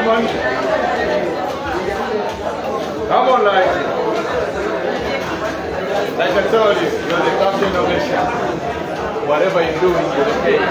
on. Come on, like I told you, you're the captain of the ship. Whatever you're doing, you're the king.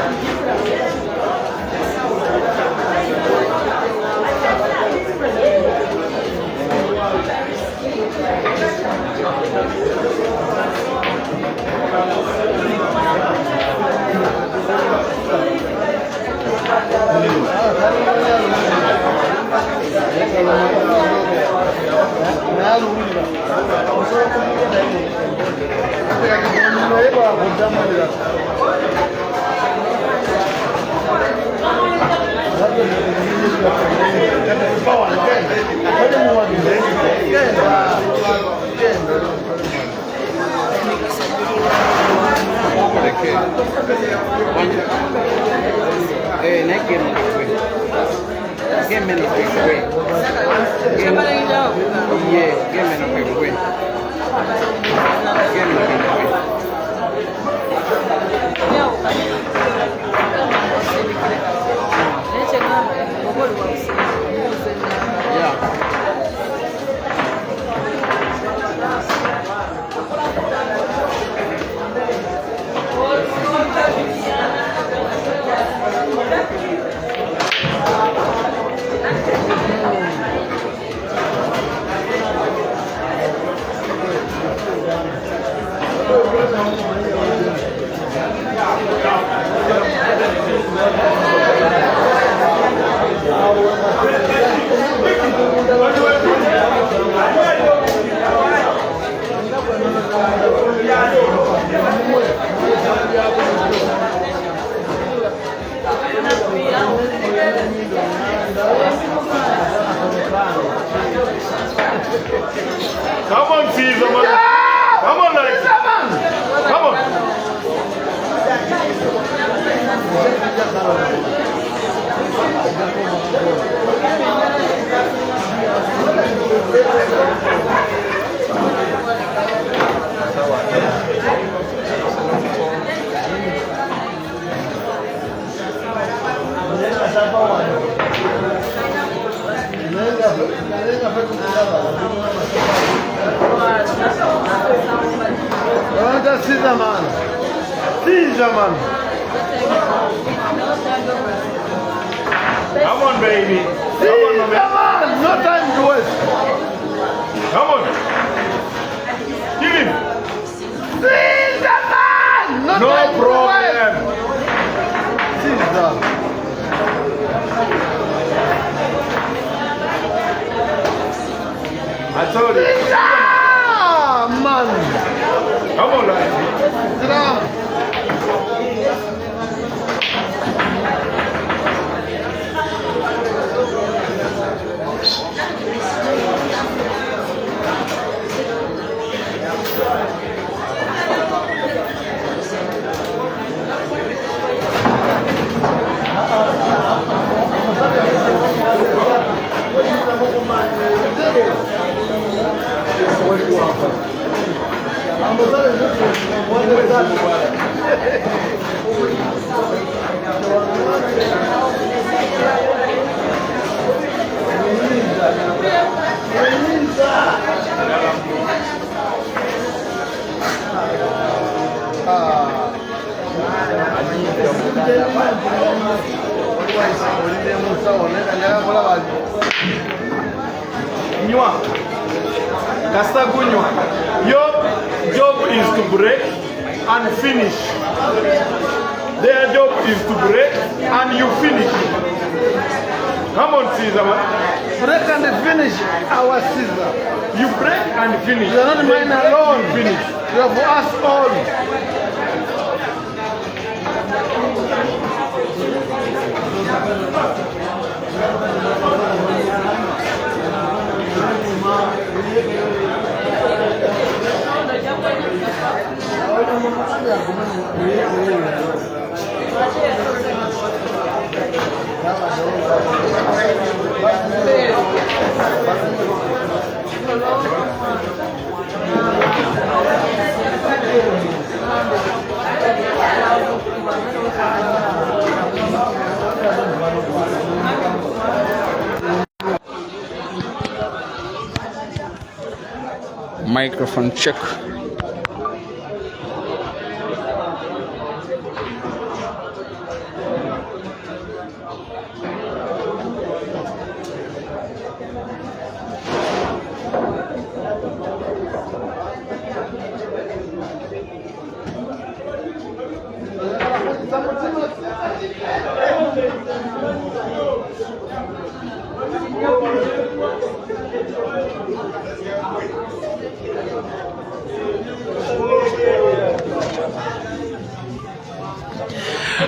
Come on, Caesar, man. Yeah! Come on, like come on. Caesar, man. Caesar, man. Come on, baby. Come on, man. No time to waste. Come on. Give him. Caesar, man. No problem. Caesar. I told you. Caesar, man. Come on, like sit down. Your job is to break and finish. Their job is to break and you finish. Come on, Caesar, man. Break and finish our Caesar. You break and finish. You are not mine alone. Finish. You are for us all. Microphone check.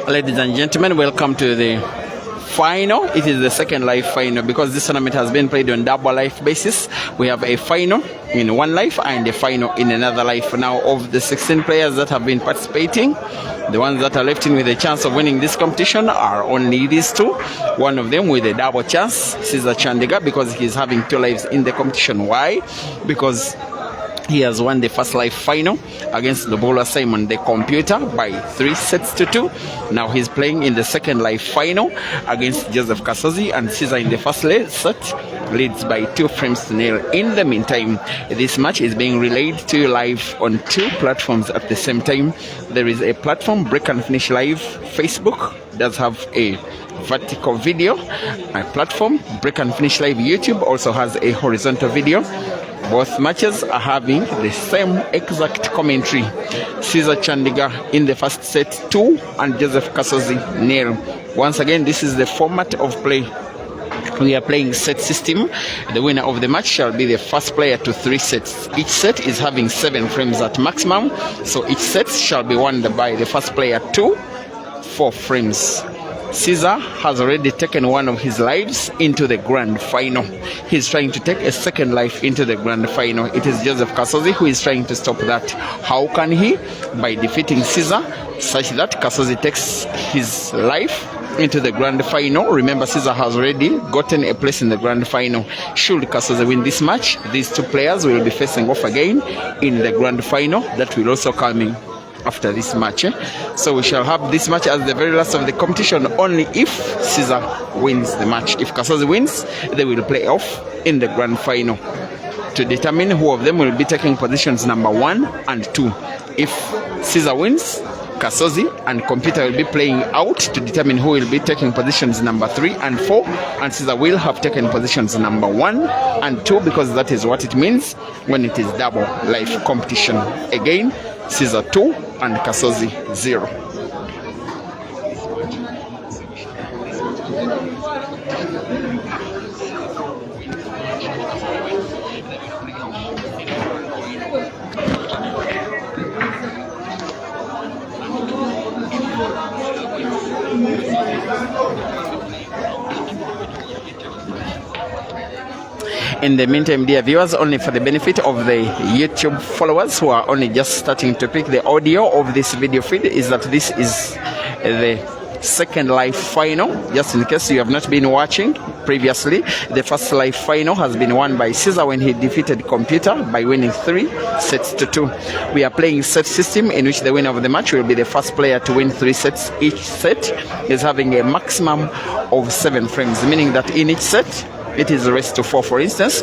Ladies and gentlemen, welcome to the final. It is the second live final because this tournament has been played on double life basis. We have a final in one life and a final in another life. Now, of the 16 players that have been participating, the ones that are left in with a chance of winning this competition are only these two. One of them with a double chance, Caesar Chandiga, because he's having 2 lives in the competition. Why? Because he has won the first live final against the bowler Simon the Computer by 3-2. Now he's playing in the second live final against Joseph Kasozi, and Caesar in the first set leads by 2-0. In the meantime, this match is being relayed to you live on 2 platforms at the same time. There is a platform, Break and Finish Live Facebook, does have a vertical video. A platform, Break and Finish Live YouTube, also has a horizontal video. Both matches are having the same exact commentary. Caesar Chandiga in the first set 2 and Joseph Kasozi 0. Once again, this is the format of play. We are playing set system. The winner of the match shall be the first player to 3 sets. Each set is having 7 frames at maximum, so each set shall be won by the first player to 4 frames. Caesar has already taken one of his lives into the grand final. He's trying to take a second life into the grand final. It is Joseph Kasozi who is trying to stop that. How can he? By defeating Caesar, such that Kasozi takes his life into the grand final. Remember, Caesar has already gotten a place in the grand final. Should Kasozi win this match, these 2 players will be facing off again in the grand final. That will also come in after this match. So we shall have this match as the very last of the competition only if Caesar wins the match. If Kasozi wins, they will play off in the grand final to determine who of them will be taking positions number 1 and 2. If Caesar wins, Kasozi and Computer will be playing out to determine who will be taking positions number 3 and 4, and Caesar will have taken positions number 1 and 2, because that is what it means when it is double life competition. Again, Caesar 2 and Kasozi 0. In the meantime, dear viewers, only for the benefit of the YouTube followers who are only just starting to pick the audio of this video feed, is that this is the second live final. Just in case you have not been watching previously, the first live final has been won by Caesar when he defeated Computer by winning 3-2. We are playing set system in which the winner of the match will be the first player to win 3 sets. Each set is having a maximum of 7 frames, meaning that in each set it is raised to 4. For instance,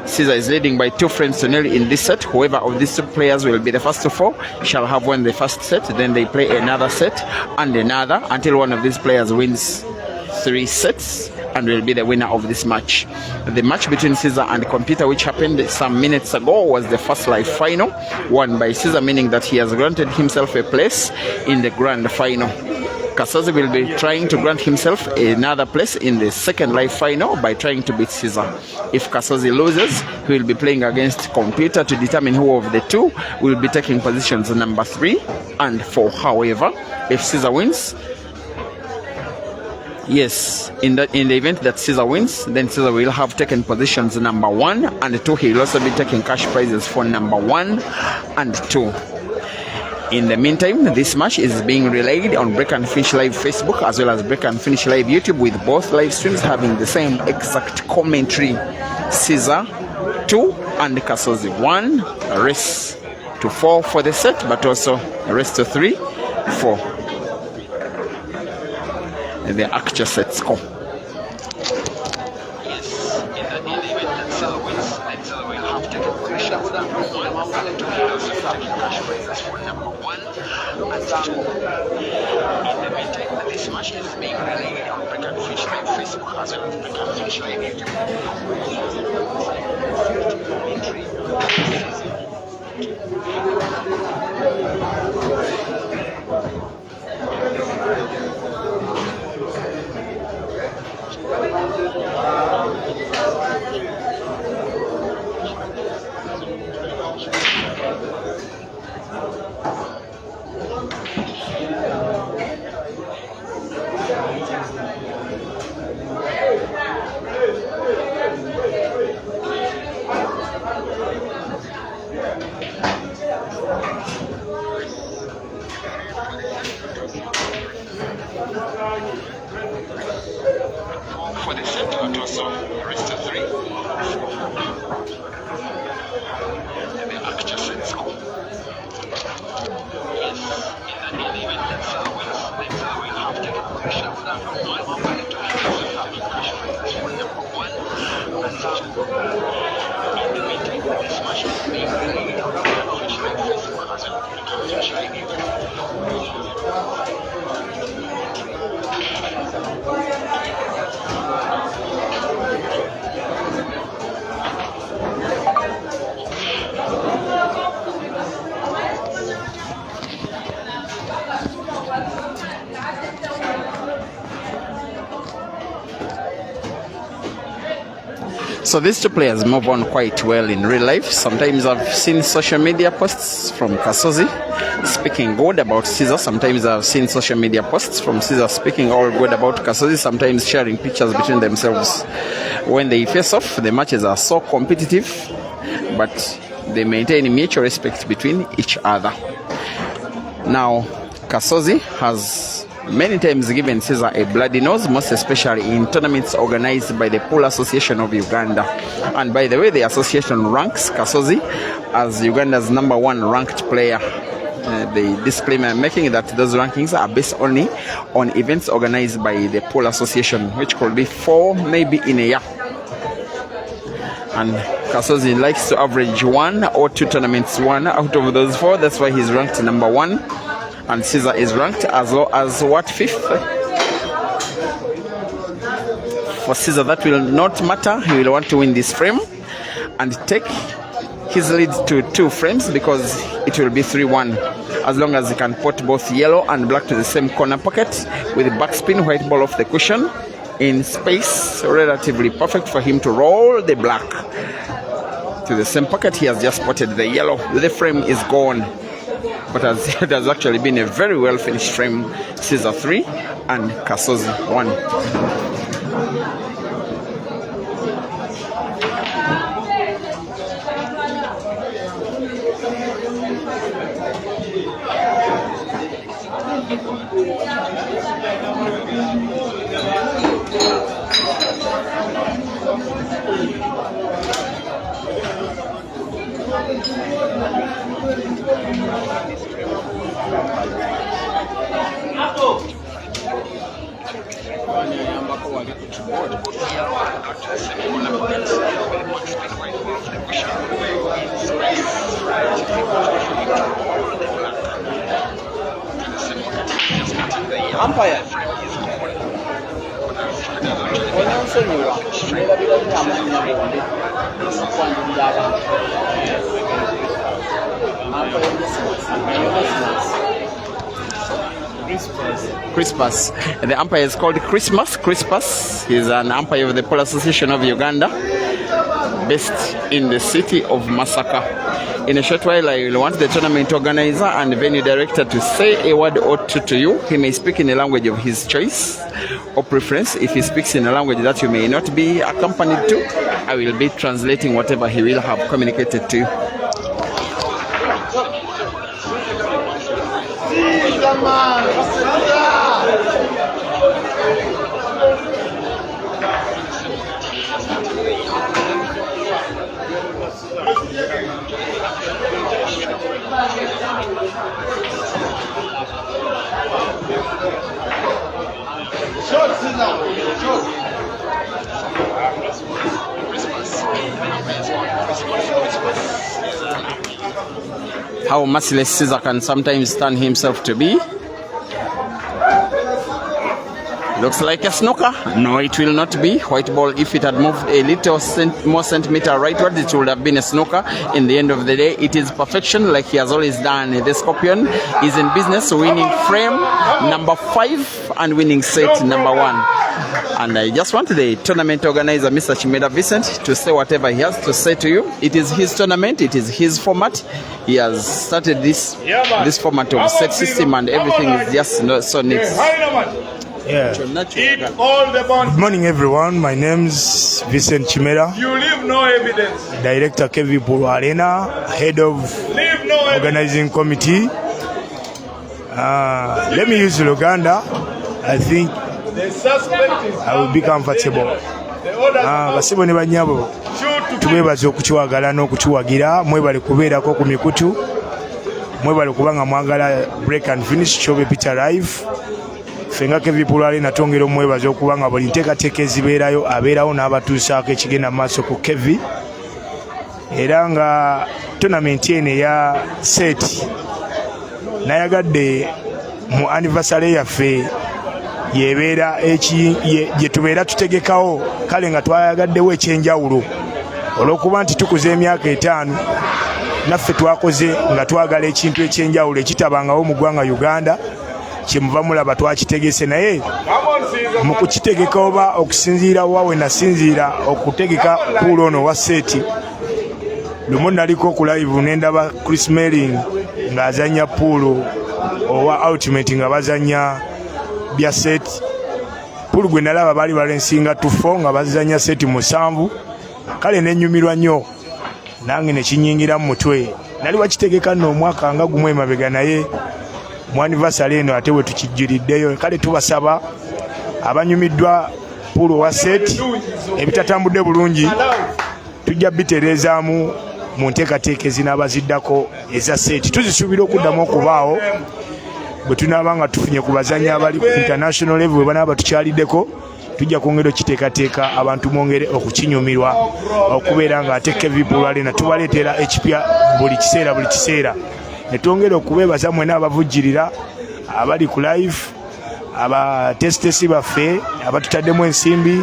Caesar is leading by 2-0 in this set. Whoever of these 2 players will be the first to 4 shall have won the first set. Then they play another set and another until one of these players wins 3 sets and will be the winner of this match. The match between Caesar and Computer, which happened some minutes ago, was the first live final, won by Caesar, meaning that he has granted himself a place in the grand final. Kasozi will be trying to grant himself another place in the second live final by trying to beat Caesar. If Kasozi loses, he will be playing against Computer to determine who of the 2 will be taking positions number 3 and 4. However, if Caesar wins, yes, in the event that Caesar wins, then Caesar will have taken positions number 1 and 2. He will also be taking cash prizes for number 1 and 2. In the meantime, this match is being relayed on Break and Finish Live Facebook as well as Break and Finish Live YouTube, with both live streams having the same exact commentary. Caesar 2 and Kasozi 1, a race to 4 for the set, but also a race to 3 for the actual set score. Yes, in the event that Caesar wins, then Caesar will have have taken pressure for number one. Back to Heroes who have taken cash prizes for number one and two. In the meantime, this match is being relayed on Break and Finish Live Facebook as well as Break and Finish Live YouTube. For the center torso, wrist 3. And the actual sense. Yes, in the event that wins, we have taken pressure for number one. Back to Heroes who have taken cash prizes for number one and two. In the meantime, this match is being relayed on Break and Finish Live Facebook as well as Break and Finish Live YouTube. So these two players move on quite well in real life. Sometimes I've seen social media posts from Kasozi speaking good about Caesar. Sometimes I've seen social media posts from Caesar speaking all good about Kasozi. Sometimes sharing pictures between themselves. When they face off, the matches are so competitive, but they maintain mutual respect between each other. Now, Kasozi has many times given Caesar a bloody nose, most especially in tournaments organized by the Pool Association of Uganda. And by the way, the association ranks Kasozi as Uganda's number one ranked player. The disclaimer I'm making that those rankings are based only on events organized by the Pool Association, which could be 4 maybe in a year. And Kasozi likes to average 1 or 2 tournaments won out of those 4. That's why he's ranked number 1. And Caesar is ranked as low as what, 5th? For Caesar, that will not matter. He will want to win this frame and take his lead to 2 frames because it will be 3-1. As long as he can put both yellow and black to the same corner pocket with backspin, white ball off the cushion in space, relatively perfect for him to roll the black to the same pocket. He has just spotted the yellow. The frame is gone. But it has actually been a very well finished frame. Caesar 3 and Kasozi 1. Umpire. Crispus. The umpire is called Christmas. Crispus. He's an umpire of the Pool Association of Uganda, based in the city of Masaka. In a short while, I will want the tournament organizer and venue director to say a word or two to you. He may speak in a language of his choice or preference. If he speaks in a language that you may not be accompanied to, I will be translating whatever he will have communicated to you. how merciless Caesar can sometimes turn himself to be. Looks like a snooker. No, it will not be. White ball, if it had moved a little more centimeter rightward, it would have been a snooker. In the end of the day, it is perfection, like he has always done. The Scorpion is in business, winning frame number 5 and winning set number 1. And I just want the tournament organizer, Mr. Chimera Vincent, to say whatever he has to say to you. It is his tournament. It is his format. He has started this format of set system, and everything is just so neat. Yeah. Good morning, everyone. My name's Vincent Chimera. You leave no evidence. Director Kevi Polo Arena, head of organizing committee. Let me use Luganda. I think I will be comfortable. Basibo ne banyabo tubebaza okukiwagala n'okukiwagira mwebale kubeerako ku mikutu mwebale kubanga mwagala break and finish chobe Peter live fenga Kevi Polo Arena tongera omwebaza okubanga buli nteekateeka ezibeerayo abeerawo n'abatuusaako ekigenda mu maaso ku Kevi era nga tournament eno eya set nayagadde mu anniversary yaffe yebeera gye tubeera tutegekawo kale nga twayagaddewo ekyenjawulo olw'okuba nti tukuze emyaka 5 naffe twakoze nga twagala ekintu ekyenjawulo ekitabangawo mu ggwanga Uganda kyemuva mulaba twakitegese naye mu kukitegeka oba okusinziira wawe nasinziira okutegeka puulo ono wa seeti lumu naliko ku live nendaba Chris Melling ng'azanya puulo owa ultimate nga bazanya bya set puulu gwe nalaba baali balensinga tufo nga bazanya seti 7 kale nenyumirwa nnyo nange nekinyingira mu mutwe nali wakitegeka nno omwaka nga gumu emabega naye mu anniversary eno ate we tukijjiriddeyo kale tubasaba abanyumiddwa puulu wa set ebitatambudde bulungi tujja bitereezaamu mu nteekateeka ezinaabaziddako eza seti tuzisuubira okuddamu okubaawo bwe tunaaba nga tufunye ku bazannya abali ku international level bwe banaaba tukyaliddeko tujja kwongera okiteekateeka abantu mwongere okukinyumirwa okubeera nga ate Kevi Polo Arena tubaleetera ekipya buli kiseera ne twongera okubeebaza mwena abavujjirira abali ku live abatesitesi baffe abatutaddemu ensimbi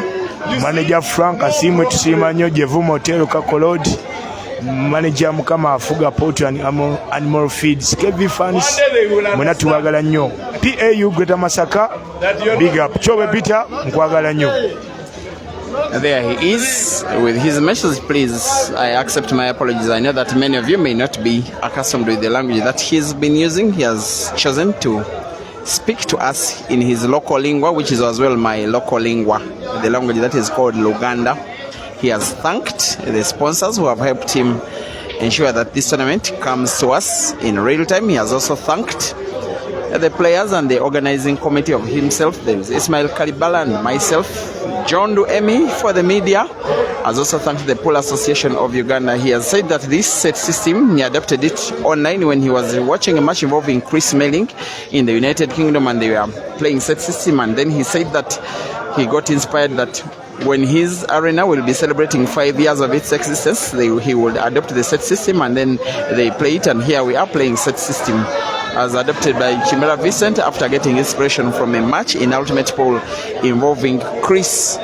manager Frank Asimwe tusiima nnyo Jevu Motel Kakolod manager Mukama Afuga Port and Animal Feeds Kevi fans mwena tuwagala nnyo PAU Greater Masaka big up Chobe Peter nkwagala nnyo. There he is with his message. Please, I accept my apologies. I know that many of you may not be accustomed with the language that he's been using. He has chosen to speak to us in his local lingua, which is as well my local lingua, the language that is called Luganda. He has thanked the sponsors who have helped him ensure that this tournament comes to us in real time. He has also thanked the players and the organizing committee of himself. There is Ismail Karibala and myself. John Duemi for the media has also thanked the Pool Association of Uganda. He has said that this set system, he adopted it online when he was watching a match involving Chris Melling in the United Kingdom and they were playing set system, and then he said that he got inspired that when his arena will be celebrating 5 years of its existence, he will adopt the set system and then they play it, and here we are playing set system as adopted by Chimera Vincent after getting inspiration from a match in Ultimate Pool involving Chris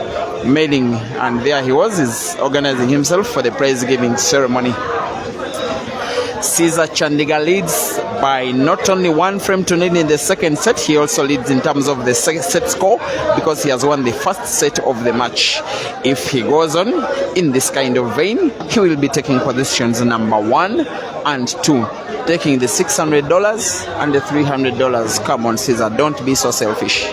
Melling, and there he is organizing himself for the prize giving ceremony. Caesar Chandiga leads by not only 1 frame to nil in the second set, he also leads in terms of the set score because he has won the first set of the match. If he goes on in this kind of vein, he will be taking positions number 1 and 2, taking the $600 and the $300. Come on, Caesar, don't be so selfish.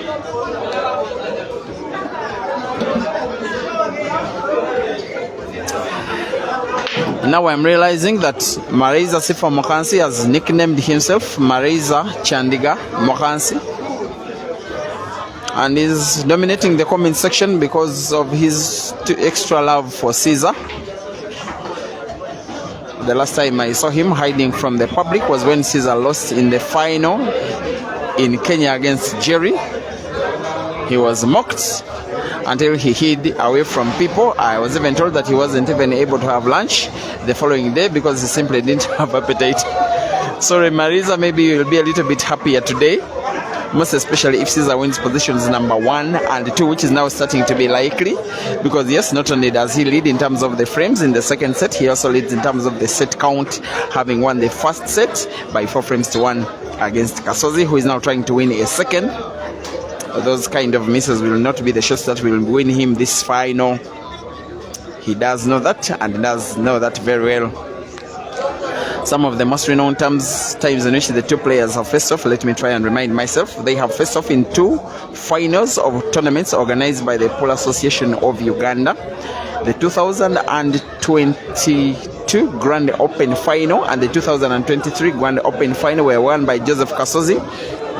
Now I'm realizing that Marisa Sifa Mokansi has nicknamed himself Marisa Chandiga Mokansi and is dominating the comment section because of his extra love for Caesar. The last time I saw him hiding from the public was when Caesar lost in the final in Kenya against Jerry. He was mocked until he hid away from people. I was even told that he wasn't even able to have lunch the following day because he simply didn't have appetite. Sorry, Marisa, maybe you'll be a little bit happier today. Most especially if Caesar wins positions number 1 and 2, which is now starting to be likely. Because yes, not only does he lead in terms of the frames in the second set, he also leads in terms of the set count, having won the first set by 4 frames to 1 against Kasozi, who is now trying to win a second. Those kind of misses will not be the shots that will win him this final. He does know that, and does know that very well. Some of the most renowned times in which the two players have faced off, let me try and remind myself. They have faced off in 2 finals of tournaments organized by the Polo Association of Uganda. The 2022 Grand Open Final and the 2023 Grand Open Final were won by Joseph Kasozi.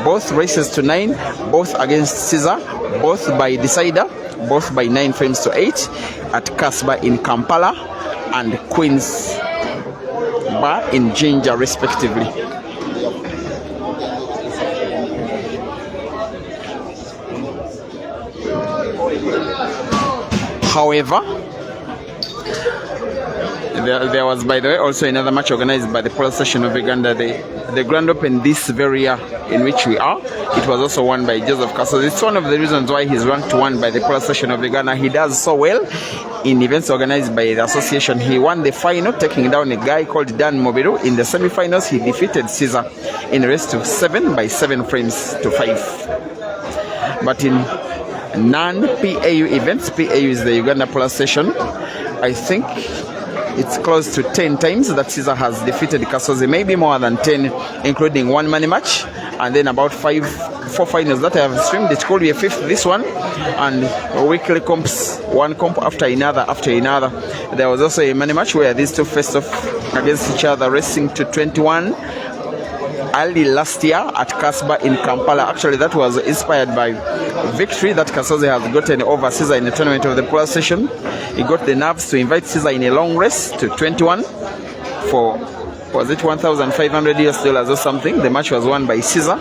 Both races to 9, both against Caesar, both by decider, both by 9 frames to 8 at Casbah in Kampala and Queen's Bar in Jinja, respectively. However, there was, by the way, also another match organized by the Polo Association of Uganda, the Grand Open this very year in which we are. It was also won by Joseph Kasozi. It's one of the reasons why he's ranked 1 by the Polo Association of Uganda. He does so well in events organized by the association. He won the final, taking down a guy called Dan Mobiru. In the semi-finals, he defeated Caesar in a race to 7 by 7 frames to 5. But in non-PAU events, PAU is the Uganda Polo Association, I think it's close to 10 times that Caesar has defeated Kasozi, maybe more than 10, including 1 money match, and then about 4 finals that I have streamed. It could be a 5th this one, and weekly comps, 1 comp after another after another. There was also a money match where these two faced off against each other, racing to 21 early last year at Casbah in Kampala. Actually, that was inspired by victory that Kasozi has gotten over Caesar in the tournament of the Polo Session. He got the nerves to invite Caesar in a long race to 21 for, was it $1,500 or something? The match was won by Caesar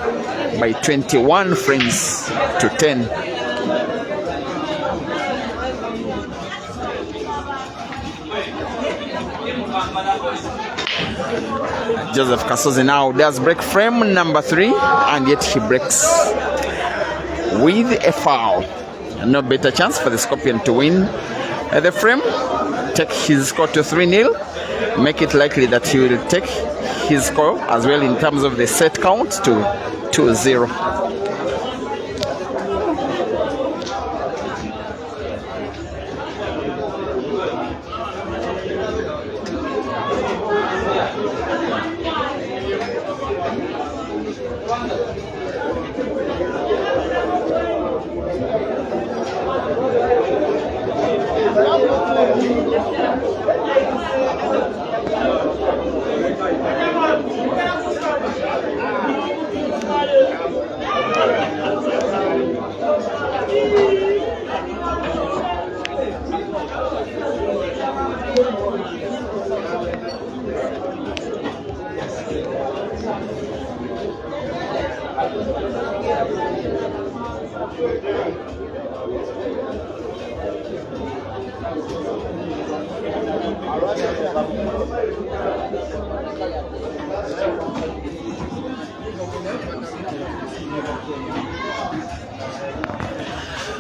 by 21 frames to 10. Joseph Kasozi now does break frame number 3, and yet he breaks with a foul. No better chance for the Scorpion to win the frame, take his score to 3-0, make it likely that he will take his score as well in terms of the set count to 2-0.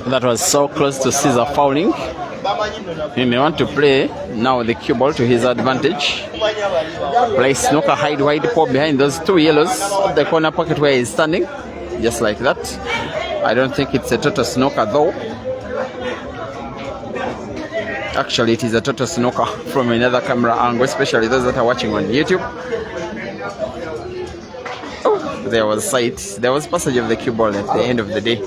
That was so close to Caesar fouling. He may want to play now the cue ball to his advantage. Play snooker, hide wide, pop behind those 2 yellows of the corner pocket where he's standing. Just like that. I don't think it's a total snooker though. Actually, it is a total snooker from another camera angle, especially those that are watching on YouTube. Oh, there was sight. There was passage of the cue ball at the end of the day.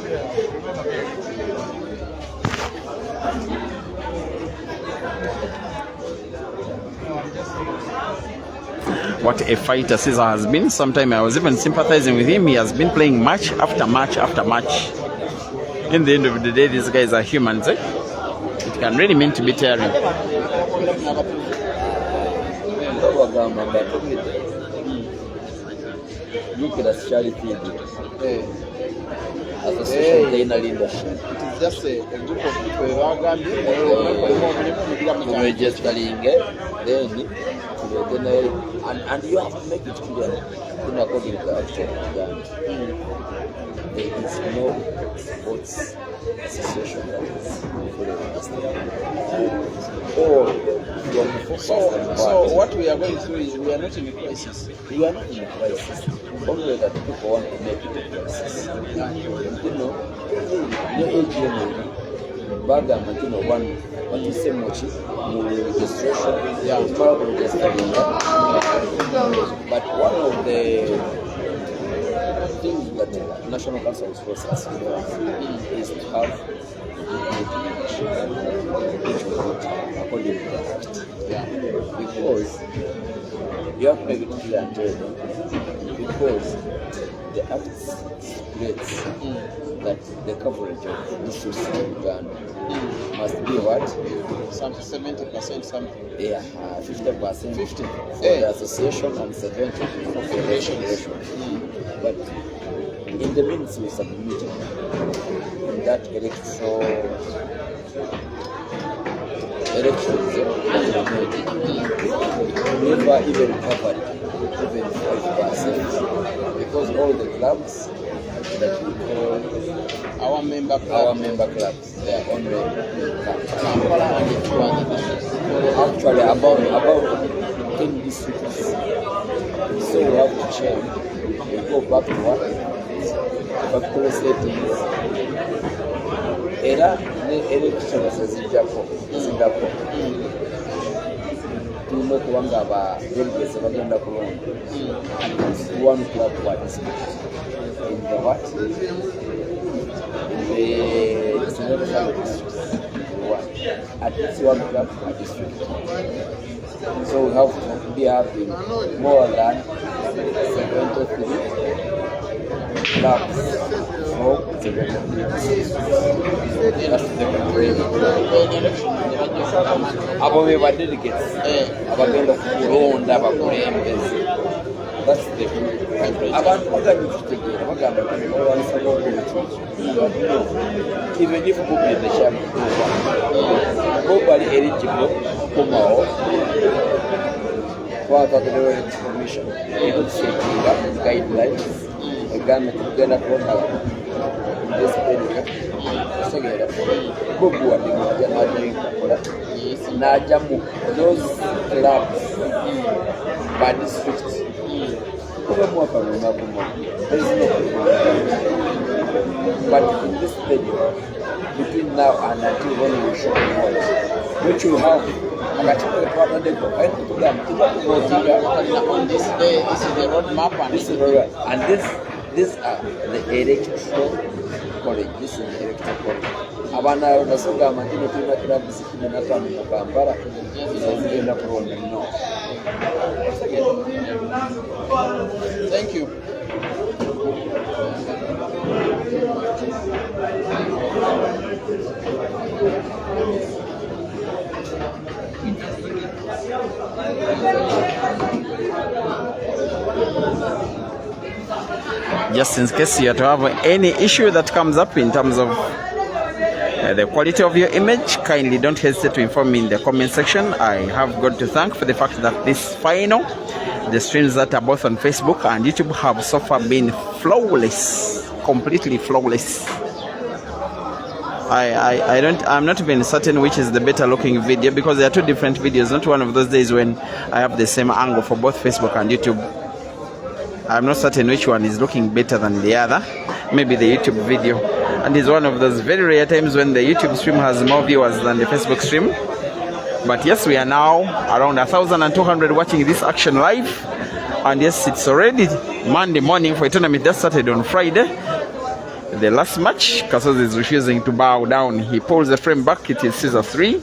What a fighter Caesar has been. Sometime I was even sympathizing with him. He has been playing match after match after match. In the end of the day, these guys are humans, eh? It can really mean to be tiring. Association leadership. It is just a group of people registering, then and you have to make it clear. according to the Act of Uganda, there is no sports association that is fully registered. Or so what we are going through is we are not in a crisis. we are not in a crisis. Only that people want to make it a crisis. You know, bagamba kino one batuse muki mu registration tumala kuregisteringa, but one of the things that the National Council of Sports is to have according to the Act. Because you have to make it clear and tell them, because the Act states that the coverage of districts in Uganda must be what? Some 70% something. Yeah, 50%. 50 for the association and 70 for the federation. But in the minutes we submitted, that elections never even covered even 5%, because all the clubs that we call Our member clubs, they are only actually about 10 districts. So we have to change. We go back to what? Back to the settings. Era elections ezijjako Singapore. Tulina okuba nga delegates bagenda kulonda one club per district. In the what? The several districts. At least one club per district. So we have to be having more than 73 clubs from 73 districts. Abo be delegates abagenda kulonda abakulembeze. That's the abantu bagambye kitegeera bagamba balwanisa n'obulungi. Even if Bob is the chairman, Bob is eligible to come out for the commission. They don't set guidelines. Again, together from this period. Bob was Najamu, those clubs by districts. There is no but in this period, between now and until when we show which we have on this day, this is the roadmap and this is the and these are the electoral college. This is the electoral college. Abana basuga amatino tuna club zikini na tano mu Kampala zigenda kulonda no. Thank you. Just in case you have any issue that comes up in terms of the quality of your image, kindly don't hesitate to inform me in the comment section. I have God to thank for the fact that this final, the streams that are both on Facebook and YouTube have so far been flawless, completely flawless. I'm not even certain which is the better looking video, because there are two different videos, not one of those days when I have the same angle for both Facebook and YouTube. I'm not certain which one is looking better than the other. Maybe the YouTube video. And it's one of those very rare times when the YouTube stream has more viewers than the Facebook stream. But yes, we are now around 1,200 watching this action live. And yes, it's already Monday morning for a tournament that started on Friday. The last match, Kasozi is refusing to bow down. He pulls the frame back. It is Caesar 3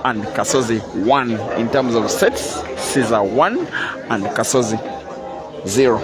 and Kasozi 1 in terms of sets. Caesar 1 and Kasozi 0.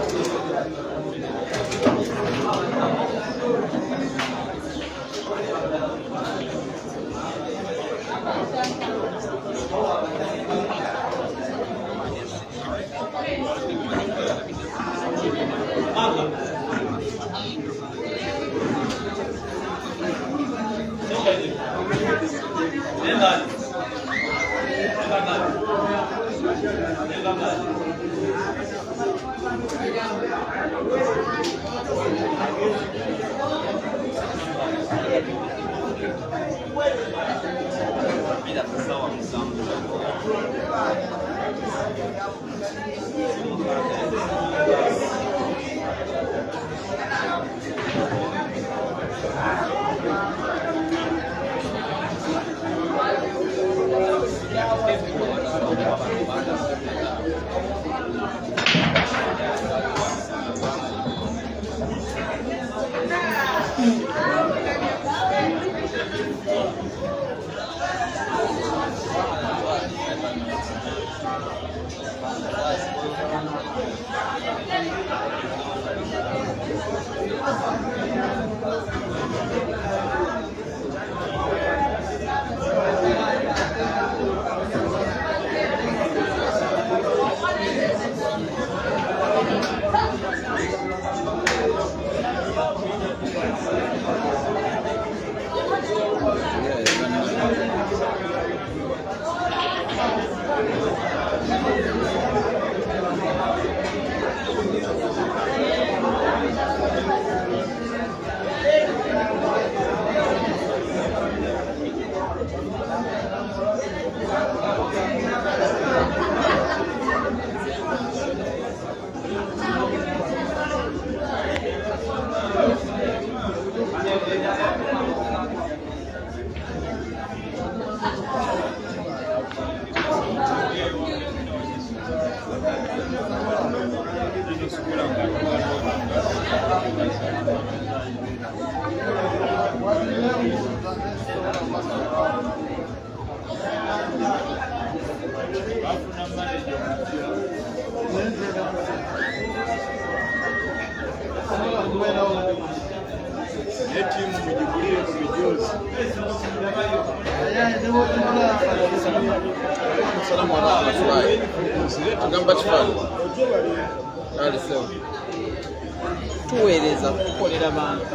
tuweereza kukolera bantu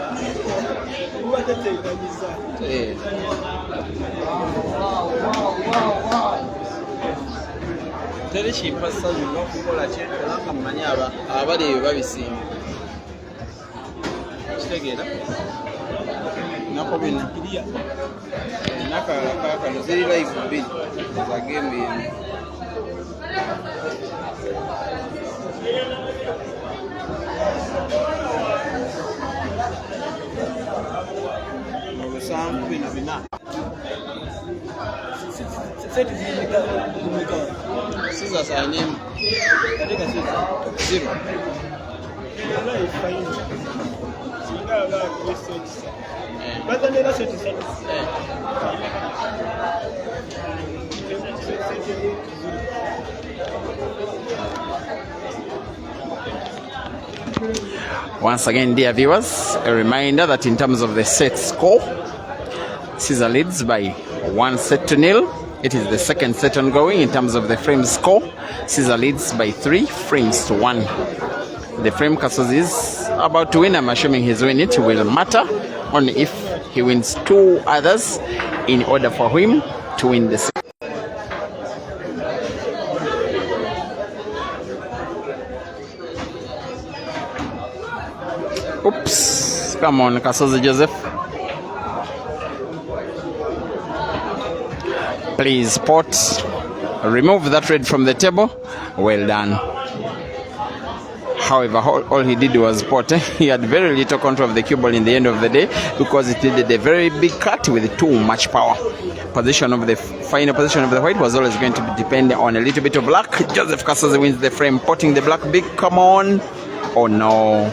teri kimpa ssanyu n'okukola kyenkola nga mmanyi abali ebyo babisimba kitegeera nako bina nakalala kakano ziri live 2 za game emu olusanvu bino bina siza sainemu zero Once again, dear viewers, a reminder that in terms of the set score, Caesar leads by 1-0. It is the second set ongoing. In terms of the frame score, Caesar leads by 3 frames to 1. The frame kasozi is about to win. I'm assuming he's winning. It will matter only if he wins 2 others in order for him to win the set. Oops, come on, Kasozi Joseph. Please, pot. Remove that red from the table. Well done. However, all he did was pot. He had very little control of the cue ball in the end of the day because it did a very big cut with too much power. Position of the final position of the white was always going to depend on a little bit of luck. Joseph Kasozi wins the frame, potting the black big. Come on. Oh no.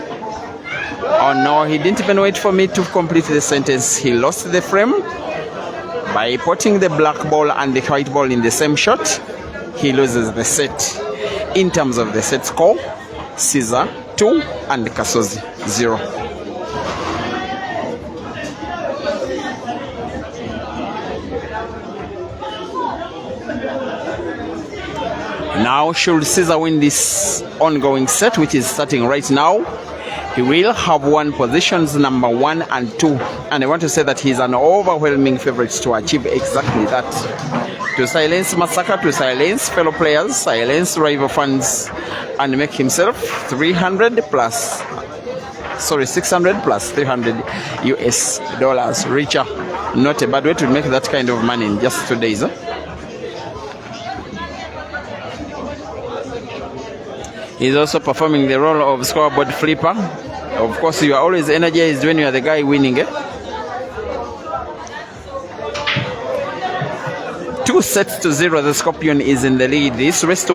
Oh no, he didn't even wait for me to complete the sentence. He lost the frame by putting the black ball and the white ball in the same shot. He loses the set. In terms of the set score, Caesar 2 and Kasozi 0. Now, should Caesar win this ongoing set, which is starting right now, he will have won positions number 1 and 2. And I want to say that he's an overwhelming favorite to achieve exactly that. to silence massacre, to silence fellow players, silence rival fans, and make himself 600 plus 300 US dollars richer. Not a bad way to make that kind of money in just 2 days. He's also performing the role of scoreboard flipper. Of course, you are always energized when you are the guy winning. 2 sets to 0, the Scorpion is in the lead. This race to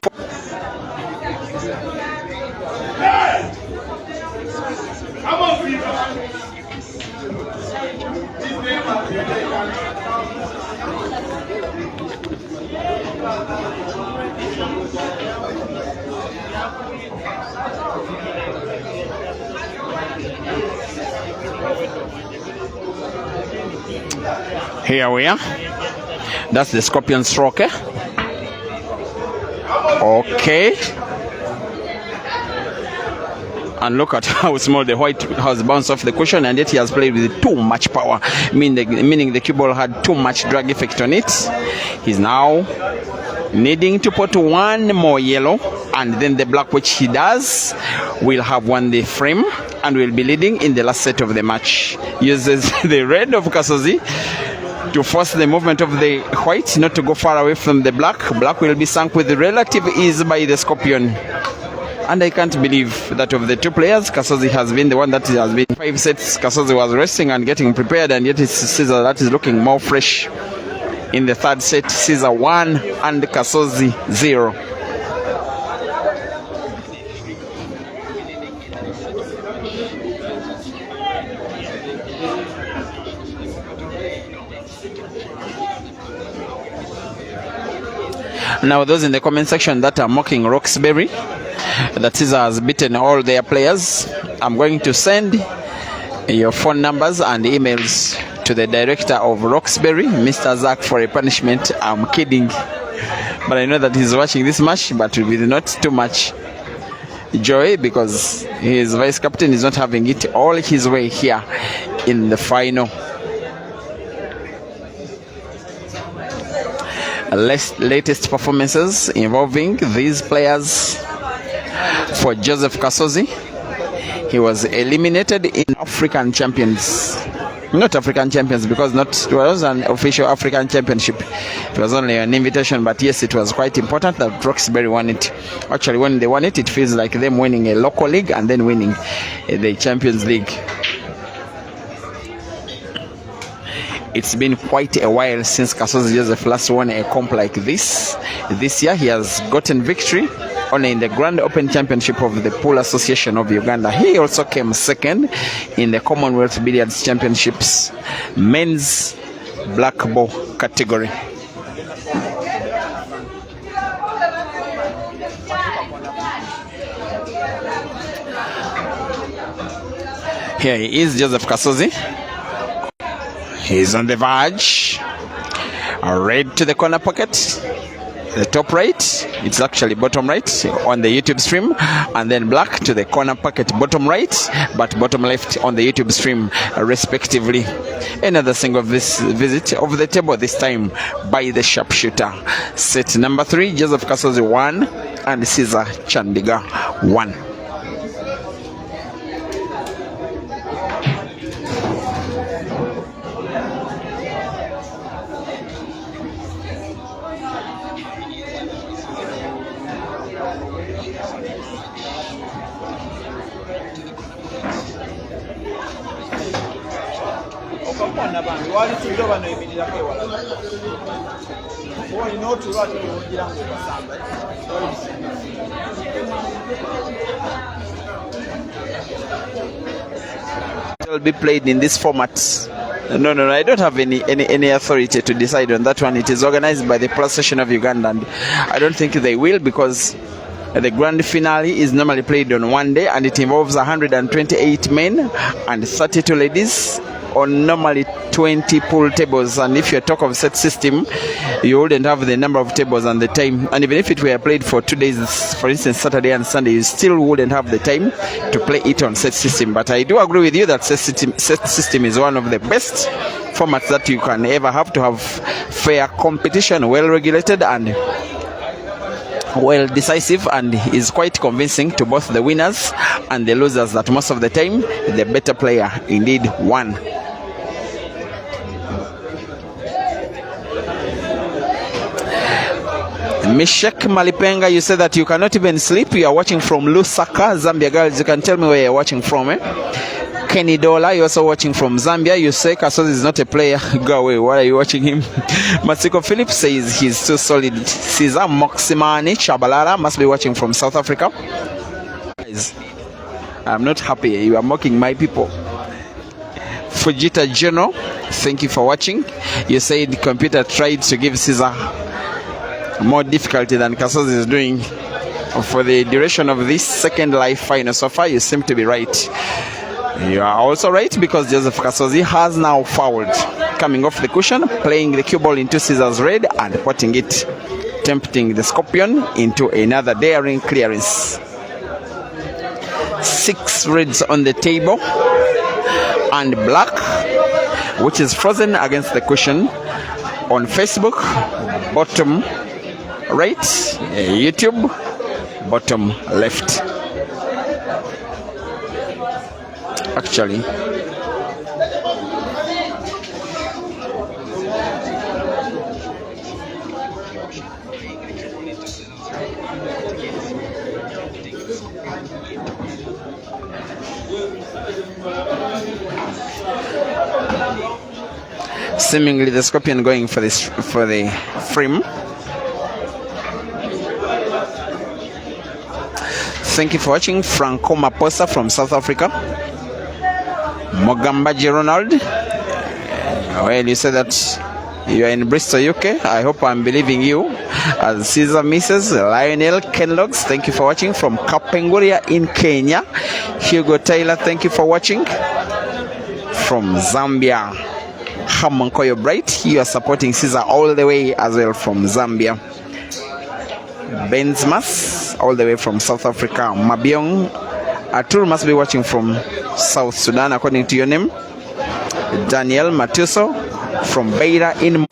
here we are. That's the Scorpion stroke. Okay. And look at how small the white has bounced off the cushion, and yet he has played with too much power, meaning the cue ball had too much drag effect on it. He's now needing to put one more yellow, and then the black, which he does, will have won the frame and will be leading in the last set of the match. Uses the red of Kasozi to force the movement of the white not to go far away from the black. Black will be sunk with relative ease by the Scorpion. And I can't believe that of the two players, Kasozi has been the one that has been 5 sets. Kasozi was resting and getting prepared, and yet it's Caesar that is looking more fresh. In the third set, Caesar 1 and Kasozi 0. Now, those in the comment section that are mocking Roxbury, that Caesar has beaten all their players, I'm going to send your phone numbers and emails to the director of Roxbury, Mr. Zach, for a punishment. I'm kidding, but I know that he's watching this match, but with not too much joy, because his vice captain is not having it all his way here in the final. Latest performances involving these players. For Joseph Kasozi, he was eliminated in African Champions. Not African Champions, because it was an official African Championship. It was only an invitation, but yes, it was quite important that Roxbury won it. Actually, when they won it, it feels like them winning a local league and then winning the Champions League. It's been quite a while since Kasozi Joseph last won a comp like this. This year, he has gotten victory only in the Grand Open Championship of the Pool Association of Uganda. He also came second in the Commonwealth Billiards Championships men's black ball category. Here he is, Joseph Kasozi. He's on the verge. Red to the corner pocket. The top right, it's actually bottom right on the YouTube stream, and then black to the corner pocket bottom right, but bottom left on the YouTube stream respectively. Another single visit of the table, this time by the sharpshooter. Set number 3, Joseph Kasozi 1 and Caesar Chandiga 1. Will be played in this format. No, I don't have any authority to decide on that one. It is organized by the Pool Association of Uganda, and I don't think they will, because the grand finale is normally played on one day, and it involves 128 men and 32 ladies on normally 20 pool tables, and if you talk of set system, you wouldn't have the number of tables and the time. And even if it were played for 2 days, for instance Saturday and Sunday, you still wouldn't have the time to play it on set system. But I do agree with you that set system is one of the best formats that you can ever have to have fair competition, well regulated and well decisive, and is quite convincing to both the winners and the losers that most of the time the better player indeed won. Mishek Malipenga, you said that you cannot even sleep. You are watching from Lusaka, Zambia. Girls, you can tell me where you're watching from, eh? Kenny Dola, you're also watching from Zambia. You say Kasozi is not a player. Go away. Why are you watching him? Masiko Philip says he's too solid. Caesar Moximani Chabalala must be watching from South Africa. Guys, I'm not happy. You are mocking my people. Fujita General, thank you for watching. You said the computer tried to give Caesar more difficulty than Kasozi is doing for the duration of this second live final. So far, you seem to be right. You are also right, because Joseph Kasozi has now fouled, coming off the cushion, playing the cue ball into Caesar's red and putting it, tempting the Scorpion into another daring clearance. 6 reds on the table, and black, which is frozen against the cushion. On Facebook, bottom right, YouTube, bottom left. Actually, seemingly the Scorpion going for this, for the frame. Thank you for watching. Franco Maposa from South Africa. Mogambaji Ronald, well, you said that you are in Bristol, UK. I hope I'm believing you. As Caesar misses, Lionel Kenlogs, thank you for watching from Kapenguria in Kenya. Hugo Taylor, thank you for watching from Zambia. Hamonkoyo Bright, you are supporting Caesar all the way as well from Zambia. Benzmas, all the way from South Africa. Mabiong Atul must be watching from South Sudan, according to your name. Daniel Matuso from Beira in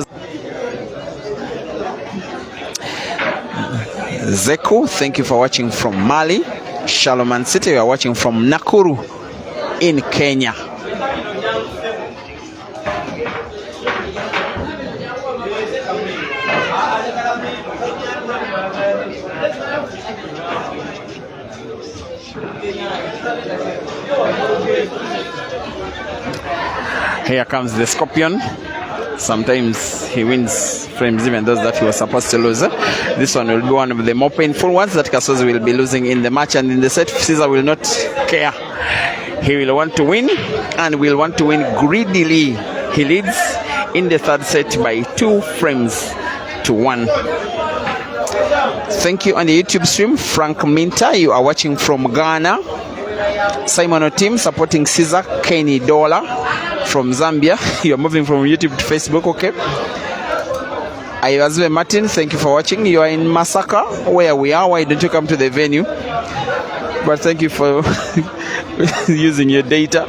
Zeku, thank you for watching from Mali. Shaloman City, you are watching from Nakuru in Kenya. Here comes the Scorpion. Sometimes he wins frames, even those that he was supposed to lose. This one will be one of the more painful ones that Kasozi will be losing in the match, and in the set Caesar will not care. He will want to win, and will want to win greedily. He leads in the third set by 2 frames to 1. Thank you on the YouTube stream. Frank Minta, you are watching from Ghana. Simon Otim supporting Caesar. Kenny Dola from Zambia. You are moving from YouTube to Facebook, okay? Ayazwe Martin, thank you for watching. You are in Masaka, where we are. Why don't you come to the venue? But thank you for using your data.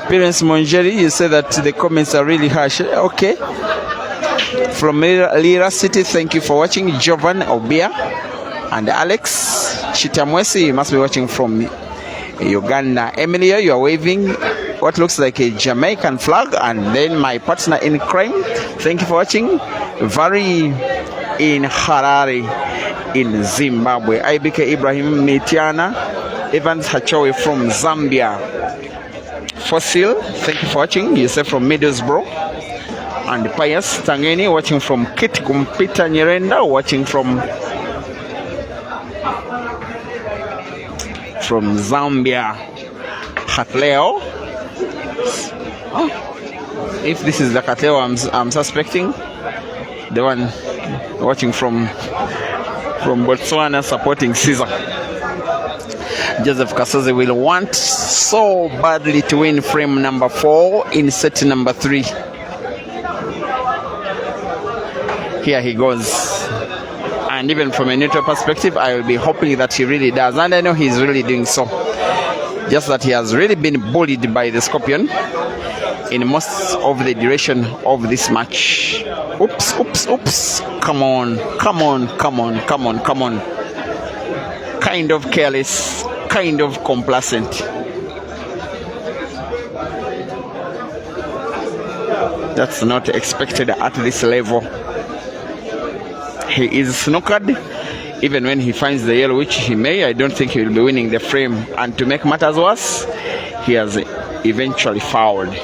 Parents Monjeri, you say that the comments are really harsh. Okay. From Lira City, thank you for watching. Jovan Obia and Alex Chitamwesi, you must be watching from Uganda. Emilia, you are waving what looks like a Jamaican flag. And then my partner in crime, thank you for watching. Vari in Harare in Zimbabwe. IBK Ibrahim Mitiana. Evans Hachowe from Zambia. Fossil, thank you for watching. You say from Middlesbrough. And Pius Tangeni watching from Kitgum. Peter Nyirenda watching from Zambia. Hatleo. Oh, if this is the Hatleo I'm suspecting, the one watching from Botswana supporting Caesar. Joseph Kasozi will want so badly to win frame number 4 in set number 3. Here he goes. And even from a neutral perspective, I will be hoping that he really does. And I know he's really doing so. Just that he has really been bullied by the Scorpion in most of the duration of this match. Oops, oops, oops. Come on, come on, come on, come on, come on. Kind of careless, kind of complacent. That's not expected at this level. He is snookered. Even when he finds the yellow, which he may, I don't think he will be winning the frame. And to make matters worse, he has eventually fouled.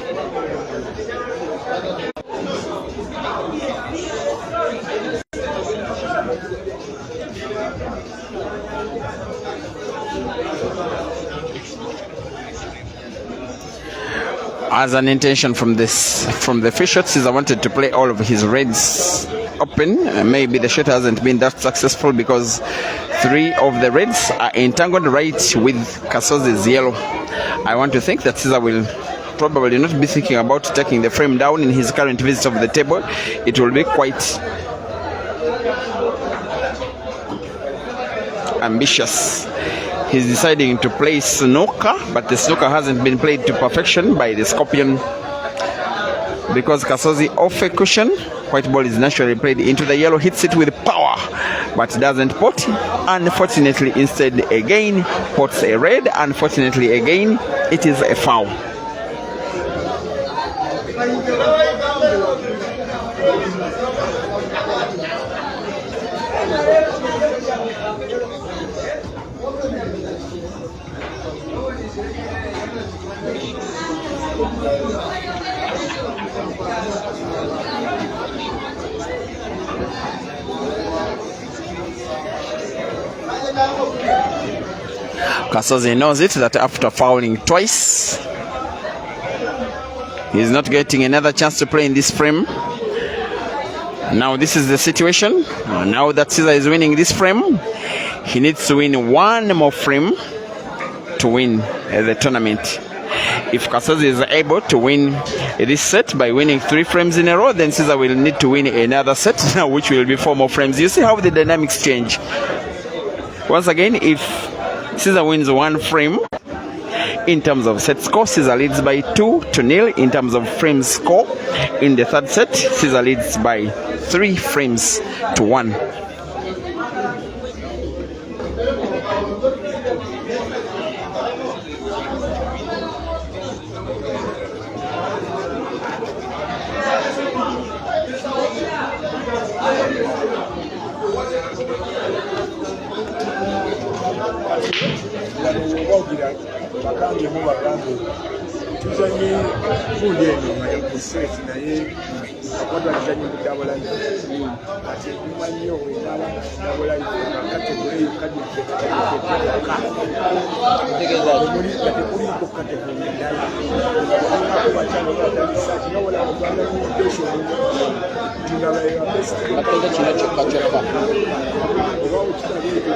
As an intention from the fish shots, I wanted to play all of his reds open. Maybe the shot hasn't been that successful because 3 of the reds are entangled right with Kasozi's yellow. I want to think that Caesar will probably not be thinking about taking the frame down in his current visit of the table. It will be quite ambitious. He's deciding to play snooker, but the snooker hasn't been played to perfection by the Scorpion. Because Kasozi off a cushion, white ball is naturally played into the yellow, hits it with power, but doesn't pot. Unfortunately, instead again, pots a red. Unfortunately again, it is a foul. Kasozi knows it that after fouling twice, he's not getting another chance to play in this frame. Now this is the situation. Now that Caesar is winning this frame, he needs to win 1 more frame to win the tournament. If Kasozi is able to win this set by winning 3 frames in a row, then Caesar will need to win another set, which will be 4 more frames. You see how the dynamics change. Once again, if Caesar wins 1 frame, in terms of set score, Caesar leads by 2-0. In terms of frame score, in the third set, Caesar leads by 3 frames to 1. bakange mu bagambe tuzanye gundi eno nga yokuseti naye akwata tuzanye mudabolani ati mmanyi owendala dabolani kategori kategoliko kategori endala kubacano badalisaati nawola oganda mudeso tunalaatenda kino kyokka kyokka oba okirabireko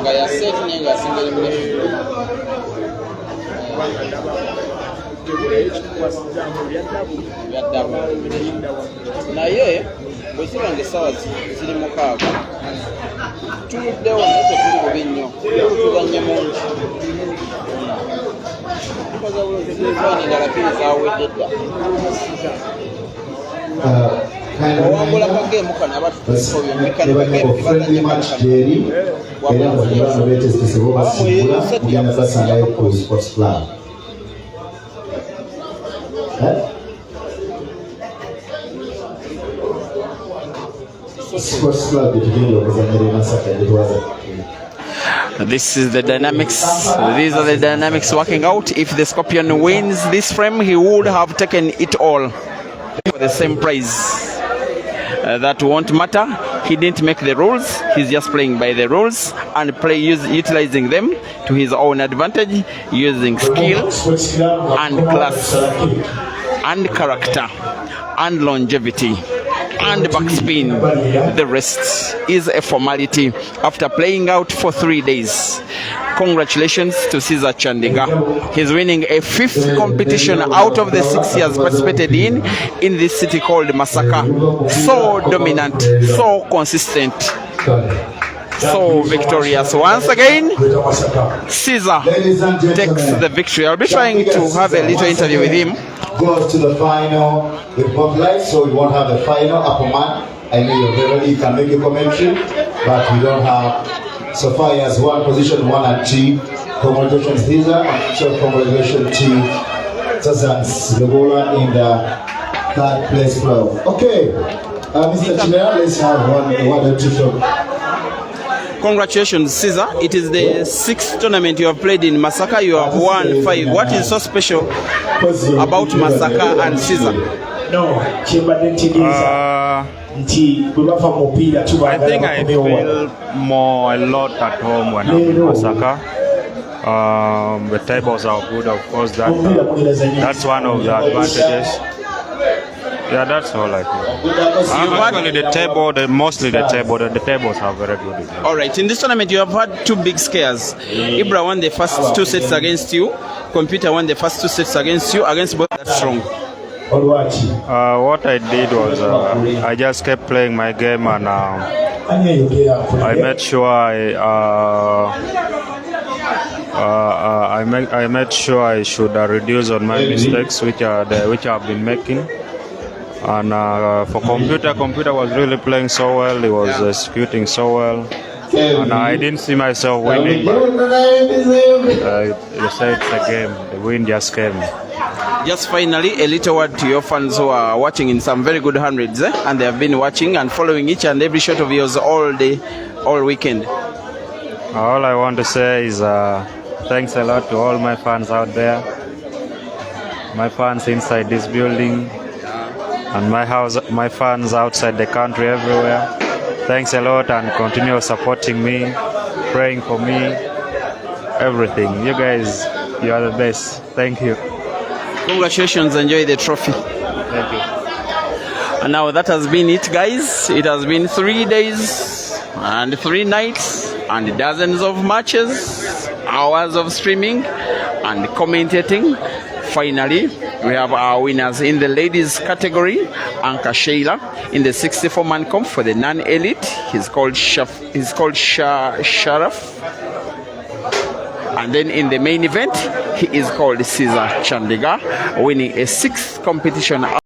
nga yaseeti naye ngaasinga elimination byaddabu naye bwe kiba nga essaawa ziri 6 tuluddewo naye tetuli bubi nnyo tuzanye mungi endala bbiri zawedde dda owangula kageemu kano aba This is the dynamics. These are the dynamics working out. If the Scorpion wins this frame, he would have taken it all for the same prize. That won't matter. He didn't make the rules. He's just playing by the rules and utilizing them to his own advantage, using skill and class and character and longevity and backspin. The rest is a formality after playing out for 3 days. Congratulations to Caesar Chandiga. He's winning a 5th competition out of the 6 he has participated in this city called Masaka. So dominant, so consistent, so victorious. Once again, Caesar takes the victory. I'll be trying to have a little interview with him. Goes to the final with both lights, so we won't have the final upper man. I know you're very ready, you can make a commentary, but we don't have so far he has 1 position, 1 and 2. Congratulations, Caesar, and so congratulations to Tazans Lobola in the 3rd place flow. Okay, Mr. Chimera, let's have one or two shows. Congratulations, Caesar. It is the 6th tournament you have played in Masaka. You have won 5. What is so special about Masaka and Caesar? I think I feel a lot at home when I'm in Masaka. The tables are good, of course. That's one of the advantages. Yeah, that's all I think. Actually, the tables are very good. All right. In this tournament, you have had 2 big scares. Ibra won the first 2 sets against you. Computer won the first 2 sets against you. Against both that strong. What I did was I just kept playing my game, and I made sure I made sure I should reduce on my mistakes, which I've been making. And for computer was really playing so well. He was executing so well, and I didn't see myself winning. But you said it's a game. The win just came. Just finally, a little word to your fans who are watching in some very good hundreds, and they have been watching and following each and every shot of yours all day, all weekend. All I want to say is thanks a lot to all my fans out there, my fans inside this building, and my fans outside the country, everywhere. Thanks a lot, and continue supporting me, praying for me, everything. You guys, you are the best. Thank you. Congratulations, enjoy the trophy. Thank you. And now that has been it, guys. It has been 3 days and 3 nights and dozens of matches, hours of streaming and commentating. Finally, we have our winners in the ladies category. Anka Sheila in the 64-man comp for the non-elite. He's called Sharaf. And then in the main event, he is called Caesar Chandiga, winning a 6th competition.